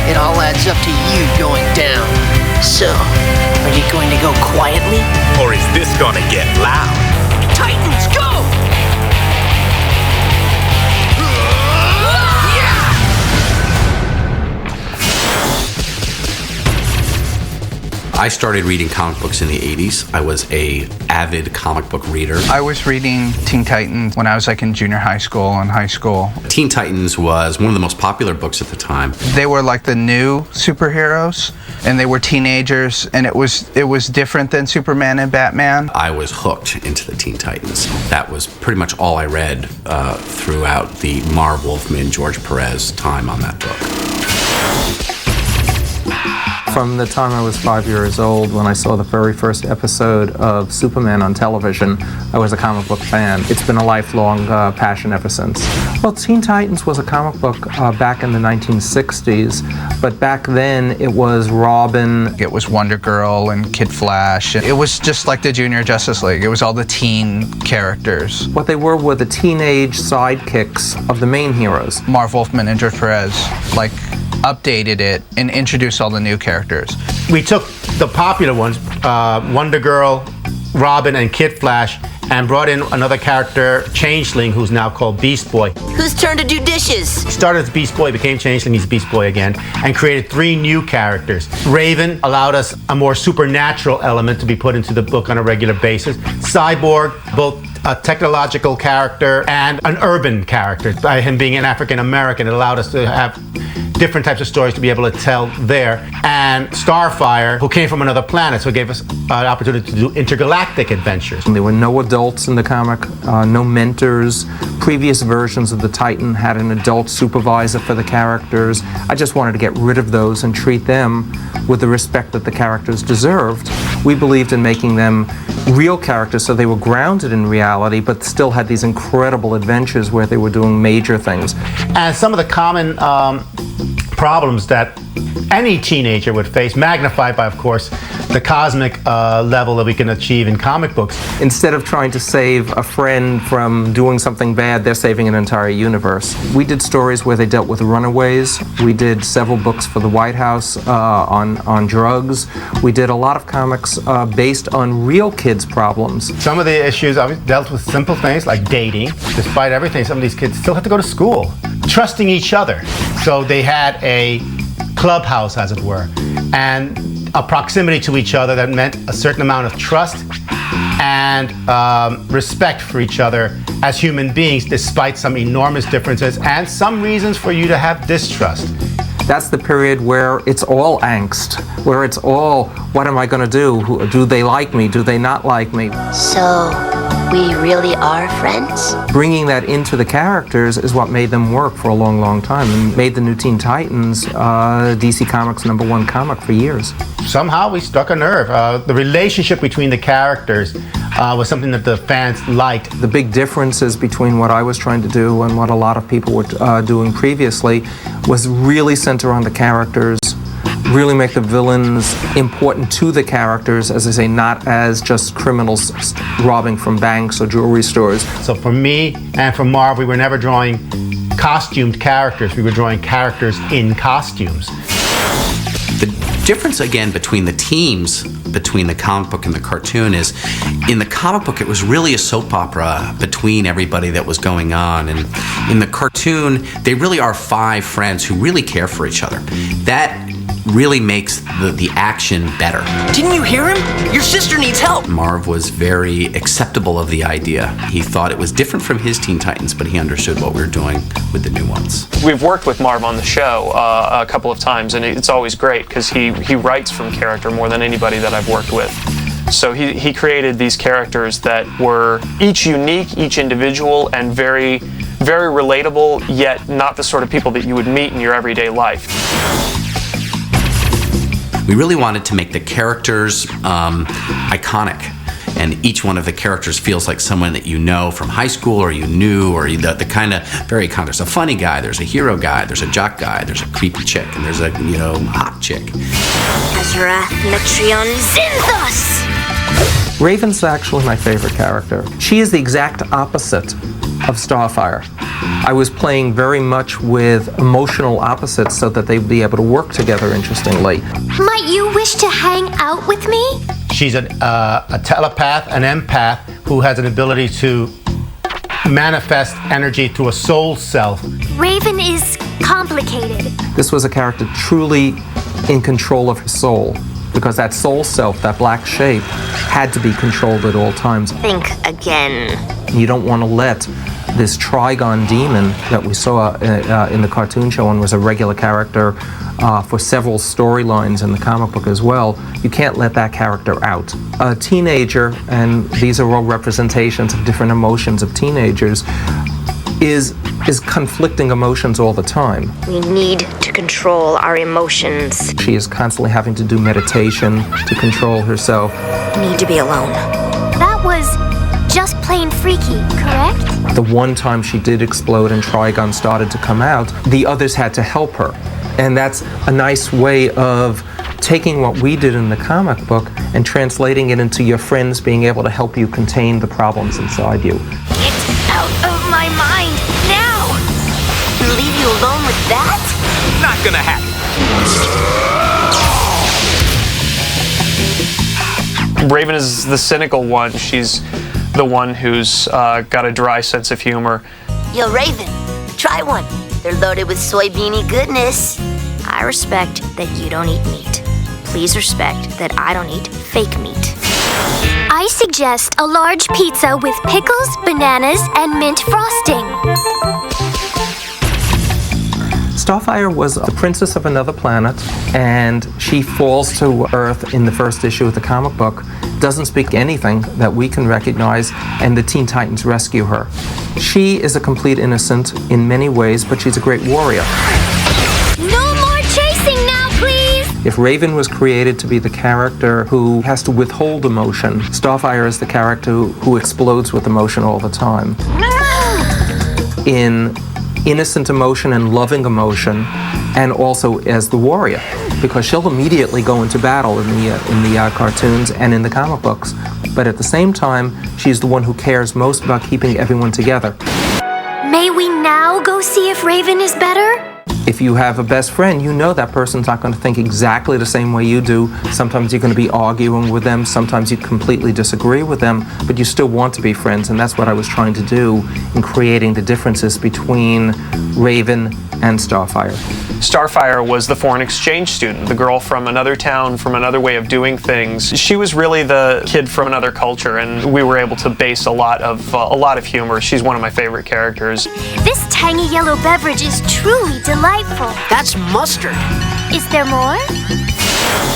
it all adds up to you going down. So, are you going to go quietly? Or is this gonna get loud? Titans, go! I started reading comic books in the 80s. I was an avid comic book reader. I was reading Teen Titans when I was like in junior high school and high school. Teen Titans was one of the most popular books at the time. They were like the new superheroes, and they were teenagers, and it was different than Superman and Batman. I was hooked into the Teen Titans. That was pretty much all I read throughout the Marv Wolfman, George Perez time on that book. From the time I was 5 years old, when I saw the very first episode of Superman on television, I was a comic book fan. It's been a lifelong passion ever since. Well, Teen Titans was a comic book back in the 1960s, but back then it was Robin. It was Wonder Girl and Kid Flash. It was just like the Junior Justice League. It was all the teen characters. What they were the teenage sidekicks of the main heroes. Marv Wolfman and George Perez, like, updated it and introduced all the new characters. We took the popular ones, Wonder Girl, Robin, and Kid Flash, and brought in another character, Changeling, who's now called Beast Boy. Whose turn to do dishes? He started as Beast Boy, became Changeling, he's Beast Boy again, and created 3 new characters. Raven allowed us a more supernatural element to be put into the book on a regular basis. Cyborg, both a technological character and an urban character. By him being an African American, it allowed us to have different types of stories to be able to tell there. And Starfire, who came from another planet, so it gave us an opportunity to do intergalactic adventures. There were no adults in the comic, no mentors. Previous versions of the Titan had an adult supervisor for the characters. I just wanted to get rid of those and treat them with the respect that the characters deserved. We believed in making them real characters, so they were grounded in reality, but still had these incredible adventures where they were doing major things. And some of the common problems that any teenager would face, magnified by, of course, the cosmic level that we can achieve in comic books. Instead of trying to save a friend from doing something bad, they're saving an entire universe. We did stories where they dealt with runaways. We did several books for the White House on drugs. We did a lot of comics based on real kids' problems. Some of the issues obviously dealt with simple things like dating. Despite everything, some of these kids still had to go to school. Trusting each other. So they had a clubhouse, as it were, and a proximity to each other that meant a certain amount of trust and respect for each other as human beings, despite some enormous differences and some reasons for you to have distrust. That's the period where it's all angst, where it's all, what am I going to do? Do they like me? Do they not like me? So, we really are friends? Bringing that into the characters is what made them work for a long, long time and made the new Teen Titans DC Comics #1 comic for years. Somehow we struck a nerve. The relationship between the characters was something that the fans liked. The big differences between what I was trying to do and what a lot of people were doing previously was really center on the characters, really make the villains important to the characters, as I say, not as just criminals robbing from banks or jewelry stores. So for me and for Marv, we were never drawing costumed characters, we were drawing characters in costumes. The difference, again, between the teams, between the comic book and the cartoon is, in the comic book, it was really a soap opera between everybody that was going on. And in the cartoon, they really are 5 friends who really care for each other. That really makes the action better. Didn't you hear him? Your sister needs help. Marv was very acceptable of the idea. He thought it was different from his Teen Titans, but he understood what we were doing with the new ones. We've worked with Marv on the show a couple of times, and it's always great because he writes from character more than anybody that I've worked with. So he created these characters that were each unique, each individual, and very, very relatable, yet not the sort of people that you would meet in your everyday life. We really wanted to make the characters iconic, and each one of the characters feels like someone that you know from high school, or you knew, or the kind of very kind. There's a funny guy, there's a hero guy, there's a jock guy, there's a creepy chick, and there's a hot chick. Azrath Metrion Zinthos! Raven's actually my favorite character. She is the exact opposite of Starfire. I was playing very much with emotional opposites so that they'd be able to work together interestingly. Might you wish to hang out with me? She's a telepath, an empath, who has an ability to manifest energy through a soul self. Raven is complicated. This was a character truly in control of his soul, because that soul self, that black shape, had to be controlled at all times. Think again. You don't want to let this Trigon demon that we saw in the cartoon show and was a regular character for several storylines in the comic book as well, you can't let that character out. A teenager, and these are all representations of different emotions of teenagers, is conflicting emotions all the time. We need to control our emotions. She is constantly having to do meditation to control herself. Need to be alone. That was just plain freaky, correct? The one time she did explode and Trigon started to come out, the others had to help her. And that's a nice way of taking what we did in the comic book and translating it into your friends being able to help you contain the problems inside you. Get out of my mind now! Leave you alone with that? Not gonna happen. Raven is the cynical one. She's the one who's got a dry sense of humor. Yo, Raven, try one. They're loaded with soybeany goodness. I respect that you don't eat meat. Please respect that I don't eat fake meat. I suggest a large pizza with pickles, bananas, and mint frosting. Starfire was the princess of another planet, and she falls to Earth in the first issue of the comic book, doesn't speak anything that we can recognize, and the Teen Titans rescue her. She is a complete innocent in many ways, but she's a great warrior. No more chasing now, please! If Raven was created to be the character who has to withhold emotion, Starfire is the character who explodes with emotion all the time. In innocent emotion and loving emotion, and also as the warrior, because she'll immediately go into battle in the cartoons and in the comic books, but at the same time she's the one who cares most about keeping everyone together. May we now go see if Raven is better? If you have a best friend, you know that person's not going to think exactly the same way you do. Sometimes you're going to be arguing with them, sometimes you completely disagree with them, but you still want to be friends, and that's what I was trying to do in creating the differences between Raven and Starfire. Starfire was the foreign exchange student, the girl from another town, from another way of doing things. She was really the kid from another culture, and we were able to base a lot of humor. She's one of my favorite characters. This tangy yellow beverage is truly delightful. That's mustard. Is there more?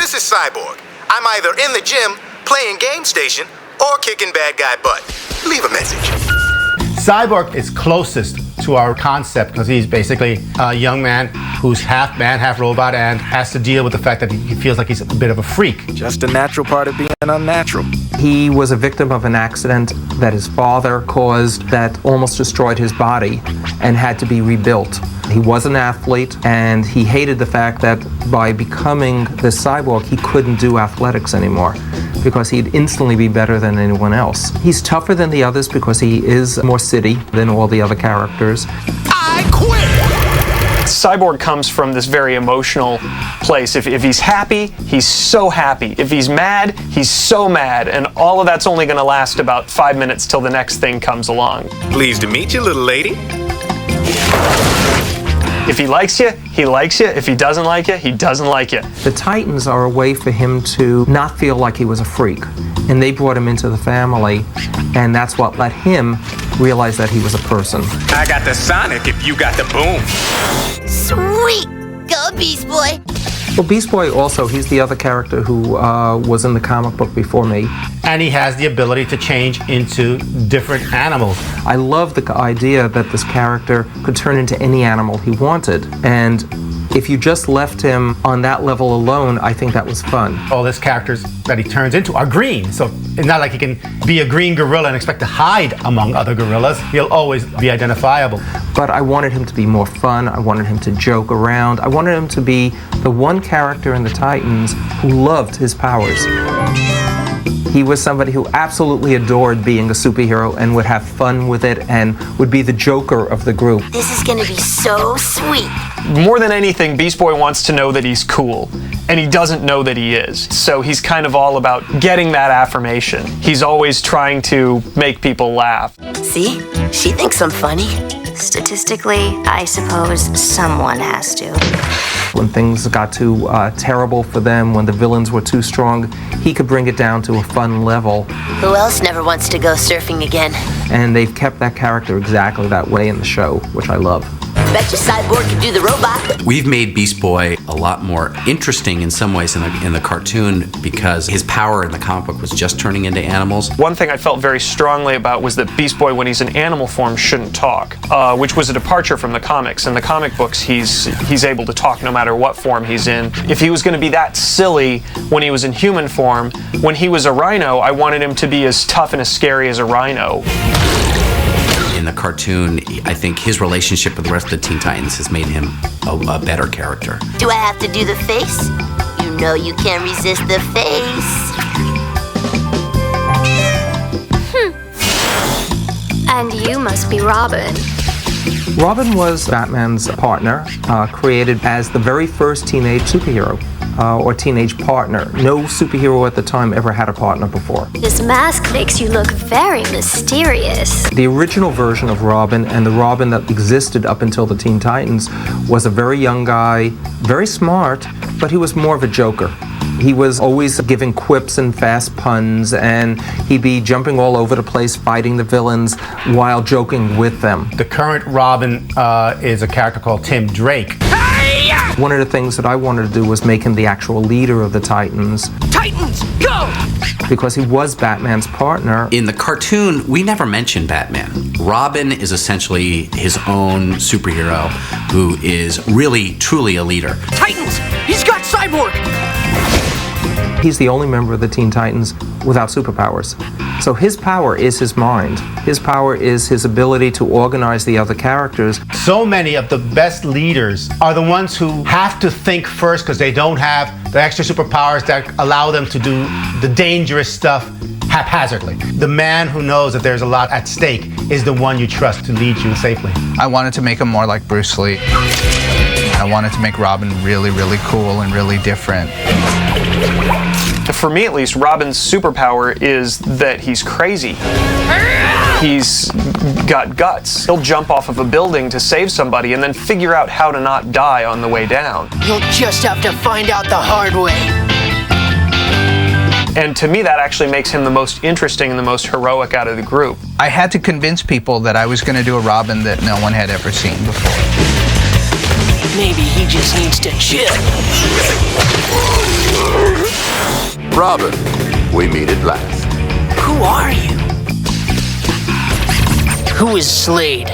This is Cyborg. I'm either in the gym, playing Game Station, or kicking bad guy butt. Leave a message. Cyborg is closest to our concept because he's basically a young man who's half man, half robot, and has to deal with the fact that he feels like he's a bit of a freak. Just a natural part of being unnatural. He was a victim of an accident that his father caused that almost destroyed his body and had to be rebuilt. He was an athlete, and he hated the fact that by becoming this cyborg, he couldn't do athletics anymore because he'd instantly be better than anyone else. He's tougher than the others because he is more city than all the other characters. I quit! Cyborg comes from this very emotional place. If he's happy, he's so happy. If he's mad, he's so mad. And all of that's only going to last about 5 minutes till the next thing comes along. Pleased to meet you, little lady. If he likes you, he likes you. If he doesn't like you, he doesn't like you. The Titans are a way for him to not feel like he was a freak. And they brought him into the family, and that's what let him realize that he was a person. I got the Sonic if you got the boom. Sweet! Go, Beast Boy! Well, Beast Boy also, he's the other character who was in the comic book before me. And he has the ability to change into different animals. I love the idea that this character could turn into any animal he wanted. And if you just left him on that level alone, I think that was fun. All his characters that he turns into are green. So it's not like he can be a green gorilla and expect to hide among other gorillas. He'll always be identifiable. But I wanted him to be more fun. I wanted him to joke around. I wanted him to be the one character in the Titans who loved his powers. He was somebody who absolutely adored being a superhero and would have fun with it and would be the joker of the group. This is gonna be so sweet. More than anything, Beast Boy wants to know that he's cool, and he doesn't know that he is. So he's kind of all about getting that affirmation. He's always trying to make people laugh. See? She thinks I'm funny. Statistically, I suppose someone has to. When things got too terrible for them, when the villains were too strong, he could bring it down to a fun level. Who else never wants to go surfing again? And they've kept that character exactly that way in the show, which I love. Bet your Cyborg can do the robot. We've made Beast Boy a lot more interesting in some ways in the cartoon because his power in the comic book was just turning into animals. One thing I felt very strongly about was that Beast Boy, when he's in animal form, shouldn't talk, which was a departure from the comics. In the comic books, he's able to talk no matter what form he's in. If he was going to be that silly when he was in human form, when he was a rhino, I wanted him to be as tough and as scary as a rhino. In the cartoon, I think his relationship with the rest of the Teen Titans has made him a better character. Do I have to do the face? You know you can't resist the face. And you must be Robin. Robin was Batman's partner, created as the very first teenage superhero. Or teenage partner. No superhero at the time ever had a partner before. This mask makes you look very mysterious. The original version of Robin and the Robin that existed up until the Teen Titans was a very young guy, very smart, but he was more of a joker. He was always giving quips and fast puns, and he'd be jumping all over the place fighting the villains while joking with them. The current Robin is a character called Tim Drake. One of the things that I wanted to do was make him the actual leader of the Titans. Titans, go! Because he was Batman's partner. In the cartoon, we never mention Batman. Robin is essentially his own superhero who is really, truly a leader. Titans, he's got Cyborg! He's the only member of the Teen Titans without superpowers. So his power is his mind. His power is his ability to organize the other characters. So many of the best leaders are the ones who have to think first because they don't have the extra superpowers that allow them to do the dangerous stuff haphazardly. The man who knows that there's a lot at stake is the one you trust to lead you safely. I wanted to make him more like Bruce Lee. I wanted to make Robin really, really cool and really different. For me, at least, Robin's superpower is that he's crazy. He's got guts. He'll jump off of a building to save somebody and then figure out how to not die on the way down. You'll just have to find out the hard way. And to me, that actually makes him the most interesting and the most heroic out of the group. I had to convince people that I was going to do a Robin that no one had ever seen before. Maybe he just needs to chill. Robin, we meet at last. Who are you? Who is Slade?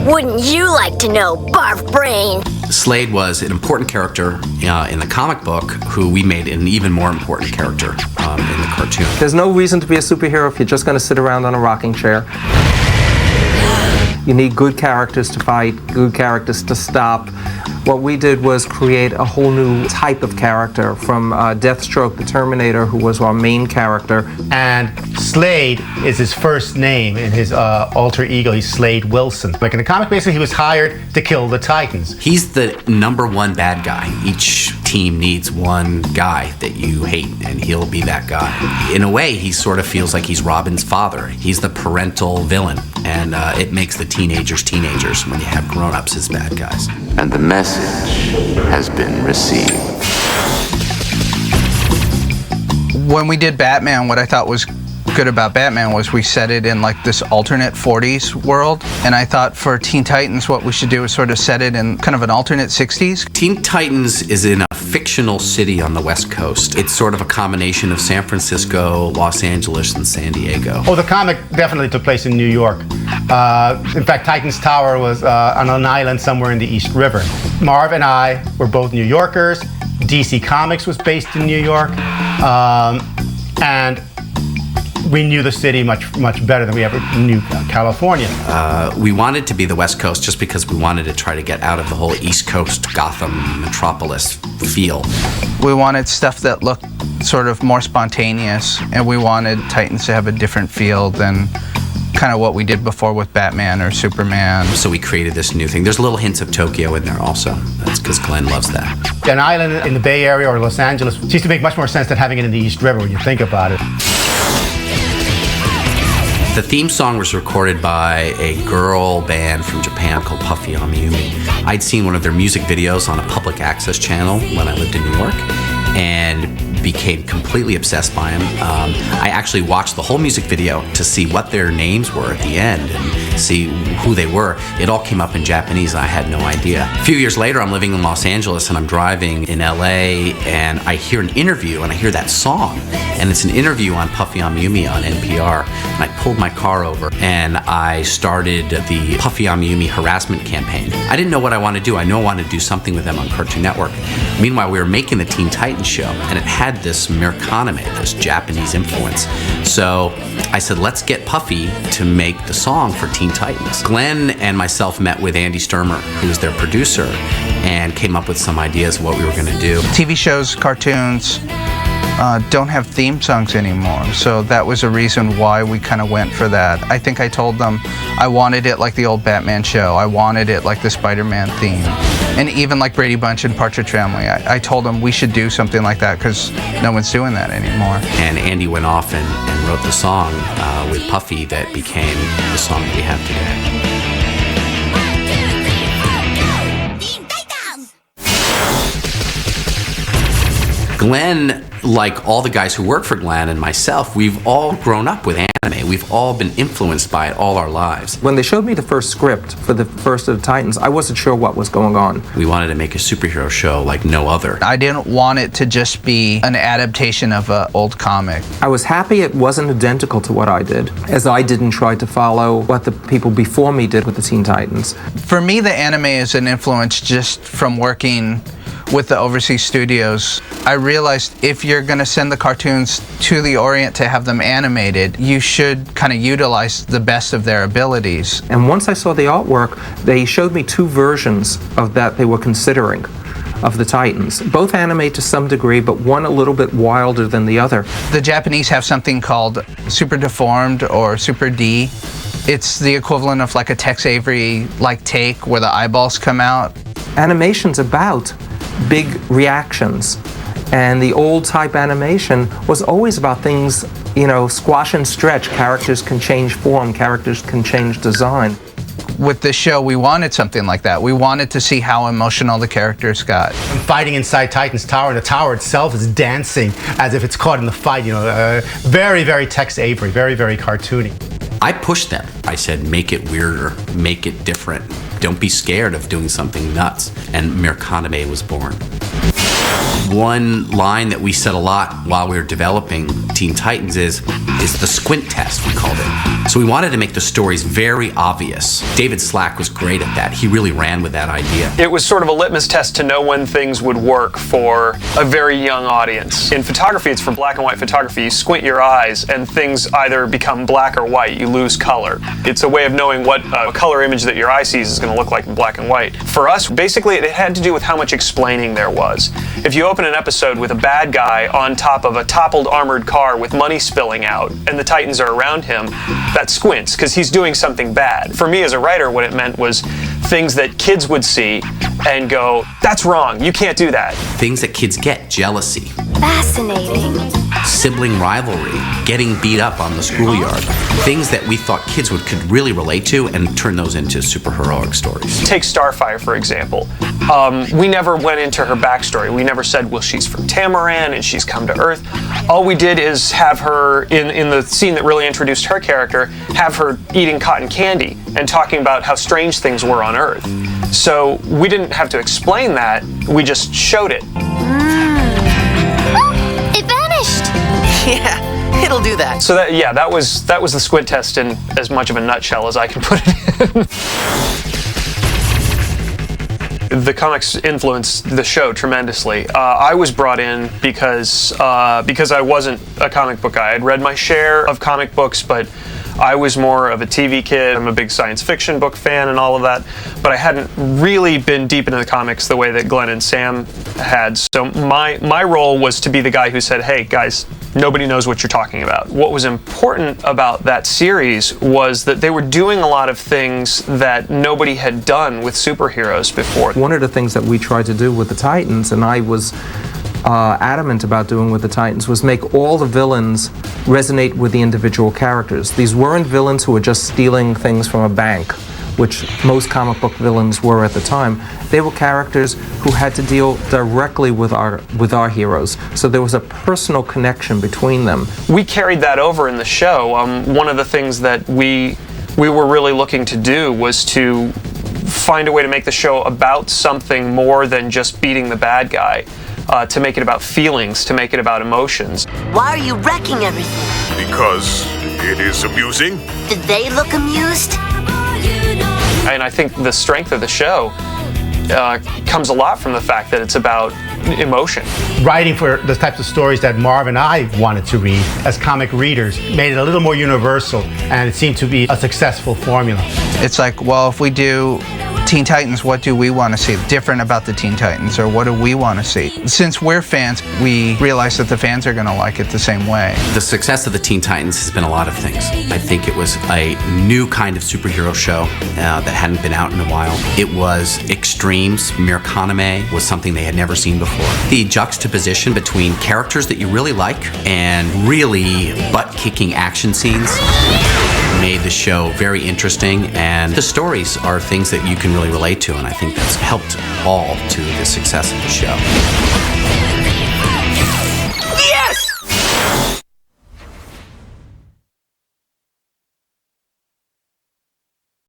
Wouldn't you like to know, Barf Brain? Slade was an important character in the comic book who we made an even more important character in the cartoon. There's no reason to be a superhero if you're just going to sit around on a rocking chair. You need good characters to fight, good characters to stop. What we did was create a whole new type of character from Deathstroke the Terminator, who was our main character. And Slade is his first name in his alter ego. He's Slade Wilson. Like in the comic, basically, he was hired to kill the Titans. He's the #1 bad guy. Each team needs one guy that you hate, and he'll be that guy. In a way, he sort of feels like he's Robin's father. He's the parental villain, and it makes the teenagers when you have grown-ups as bad guys. And the message has been received. When we did Batman, what I thought was good about Batman was we set it in like this alternate 40s world, and I thought for Teen Titans what we should do is sort of set it in kind of an alternate 60s. Teen Titans is in a fictional city on the West Coast. It's sort of a combination of San Francisco, Los Angeles, and San Diego. Oh, the comic definitely took place in New York. In fact, Titan's Tower was on an island somewhere in the East River. Marv and I were both New Yorkers. DC Comics was based in New York. And we knew the city much better than we ever knew California. We wanted to be the West Coast just because we wanted to try to get out of the whole East Coast Gotham metropolis feel. We wanted stuff that looked sort of more spontaneous, and we wanted Titans to have a different feel than kind of what we did before with Batman or Superman. So we created this new thing. There's little hints of Tokyo in there also. That's because Glenn loves that. An island in the Bay Area or Los Angeles seems to make much more sense than having it in the East River when you think about it. The theme song was recorded by a girl band from Japan called Puffy Amiyumi. I'd seen one of their music videos on a public access channel when I lived in New York and became completely obsessed by them. I actually watched the whole music video to see what their names were at the end and see who they were. It all came up in Japanese. I had no idea. A few years later, I'm living in Los Angeles and I'm driving in LA and I hear an interview and I hear that song. And it's an interview on Puffy Amiyumi on NPR. And I pulled my car over and I started the Puffy Amiyumi harassment campaign. I didn't know what I wanted to do. I knew I wanted to do something with them on Cartoon Network. Meanwhile, we were making the Teen Titans show and it had this Amerikanime, this Japanese influence. So I said, let's get Puffy to make the song for Teen Titans. Glenn and myself met with Andy Sturmer, who's their producer, and came up with some ideas of what we were going to do. TV shows, cartoons don't have theme songs anymore, so that was a reason why we kind of went for that. I think I told them I wanted it like the old Batman show. I wanted it like the Spider-Man theme. And even like Brady Bunch and Partridge Family. I told them we should do something like that because no one's doing that anymore. And Andy went off and wrote the song with Puffy that became the song that we have today. Glenn, like all the guys who work for Glenn and myself, we've all grown up with anime. We've all been influenced by it all our lives. When they showed me the first script for the first of the Titans, I wasn't sure what was going on. We wanted to make a superhero show like no other. I didn't want it to just be an adaptation of an old comic. I was happy it wasn't identical to what I did, as I didn't try to follow what the people before me did with the Teen Titans. For me, the anime is an influence just from working with the overseas studios. I realized if you're going to send the cartoons to the Orient to have them animated, you should kind of utilize the best of their abilities. And once I saw the artwork, they showed me two versions of that they were considering of the Titans. Both anime to some degree, but one a little bit wilder than the other. The Japanese have something called Super Deformed or Super D. It's the equivalent of like a Tex Avery-like take where the eyeballs come out. Animation's about big reactions, and the old type animation was always about things, you know, squash and stretch. Characters can change form, characters can change design. With this show, we wanted something like that. We wanted to see how emotional the characters got. I'm fighting inside Titan's tower, and the tower itself is dancing as if it's caught in the fight. You know, very, very Tex Avery, very, very cartoony. I pushed them. I said, make it weirder, make it different. Don't be scared of doing something nuts. And Amerikanime was born. One line that we said a lot while we were developing Teen Titans is the squint test, we called it. So we wanted to make the stories very obvious. David Slack was great at that. He really ran with that idea. It was sort of a litmus test to know when things would work for a very young audience. In photography, it's for black and white photography. You squint your eyes and things either become black or white. You lose color. It's a way of knowing what color image that your eye sees is going to look like in black and white. For us, basically, it had to do with how much explaining there was. If you open an episode with a bad guy on top of a toppled armored car with money spilling out and the Titans are around him, that squints because he's doing something bad. For me as a writer, what it meant was things that kids would see and go, that's wrong, you can't do that. Things that kids get, jealousy. Fascinating. Sibling rivalry, getting beat up on the schoolyard. Things that we thought kids could really relate to and turn those into superheroic stories. Take Starfire, for example. We never went into her backstory. We never said, well, she's from Tamaran and she's come to Earth. All we did is have her, in the scene that really introduced her character, have her eating cotton candy and talking about how strange things were on Earth. So we didn't have to explain that, we just showed it. It vanished! Yeah, it'll do that. So that was the squint test in as much of a nutshell as I can put it in. The comics influenced the show tremendously. I was brought in because I wasn't a comic book guy. I'd read my share of comic books, but I was more of a TV kid. I'm a big science fiction book fan and all of that, but I hadn't really been deep into the comics the way that Glenn and Sam had. So my role was to be the guy who said, hey guys, nobody knows what you're talking about. What was important about that series was that they were doing a lot of things that nobody had done with superheroes before. One of the things that we tried to do with the Titans, and I was adamant about doing with the Titans, was make all the villains resonate with the individual characters. These weren't villains who were just stealing things from a bank, which most comic book villains were at the time. They were characters who had to deal directly with our heroes. So there was a personal connection between them. We carried that over in the show. One of the things that we were really looking to do was to find a way to make the show about something more than just beating the bad guy, to make it about feelings, to make it about emotions. Why are you wrecking everything? Because it is amusing. Did they look amused? And I think the strength of the show comes a lot from the fact that it's about emotion. Writing for the types of stories that Marv and I wanted to read as comic readers made it a little more universal, and it seemed to be a successful formula. It's like, well, if we do Teen Titans, what do we want to see different about the Teen Titans, or what do we want to see? Since we're fans, we realize that the fans are going to like it the same way. The success of the Teen Titans has been a lot of things. I think it was a new kind of superhero show that hadn't been out in a while. It was extremes. Mirkanime was something they had never seen before. The juxtaposition between characters that you really like and really butt-kicking action scenes made the show very interesting, and the stories are things that you can really relate to, and I think that's helped all to the success of the show.